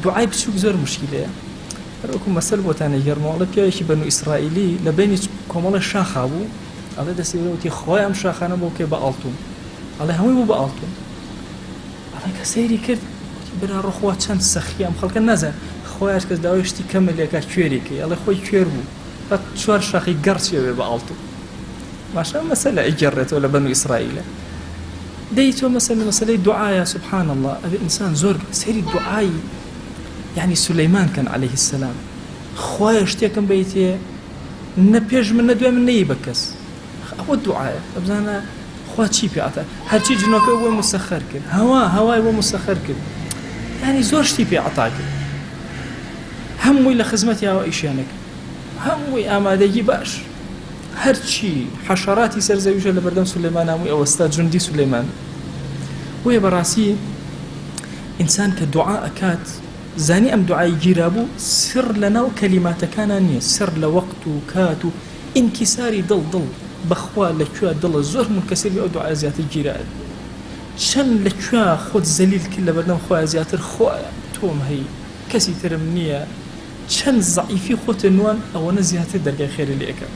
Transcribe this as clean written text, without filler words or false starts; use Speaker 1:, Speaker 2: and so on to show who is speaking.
Speaker 1: دوعای بچوک زۆر مشکلەیە هەروەکو مەسەل بۆتانە گەرماڵە پیاوێکی بەنو ئیسرائیلی لە بینی کۆمەڵە شاخا بوو ئەڵێ دەستی وتی خۆی ئەم شاخانە بۆ کێ بە ئاڵتوم ئەڵێ هەمووی بوو بە ئاڵتوم ئەڵێ کە سەیری کرد برا ڕۆخوا چەند سەخی ئەم خەڵکە نەزان خۆی هەر کەس داوای شتی کەمە لێکا کوێرێکی ئەڵێ خۆی کوێر بوو بە 4 شاخی گەڕچێوێ بە ئاڵتوم ماشا مەسەلە ئەیگەڕێتەوە لە بەنو ئیسرائیلە دەیتۆ مەسەلەی دوعایە سبحان الله ئەبێ ئینسان زۆر سەیری دوعای يعني سليمان كان عليه السلام خويا شتێکم بيتي نەپێش من نەدوێ من نەیە بەکەس ئەوە دوعایە ئەبزانە خوا چی پێعاتە هەرچی جنۆکە بۆ مسەخەر کرد هەوای بۆ مسەخەر کرد يعني زۆر شتی پێعتا کرد هەمووی لە خزمەتیاوە ئیشیانە کرد هەمووی ئامادەگی باش هەرچی حەشەراتی سەرزەویشە لە بەردەم سولەیمان هەمووی ئەوەستا جوندی سولەیمان وێ بەڕاستی ئینسان کە دوعا ئەکات زانی ئەم دوعای گیرابوو سر لەناو کەلیماتەکانە نییە سر لە وەقت و کات و ئینکیساری دڵ بەخوا لەکوێ دڵە زۆر منکەسری ئەو دوعای زیاتر گیرایە چەند لەکوێ خۆت زەلیل کرد لە بەردەم خۆیان زیاتر خۆیە تۆم هەی کەسی ترم نییە چەند زەعیفی خۆتە نوان ئەوەنە زیاتر دەرگای خێرە لێ ئەکات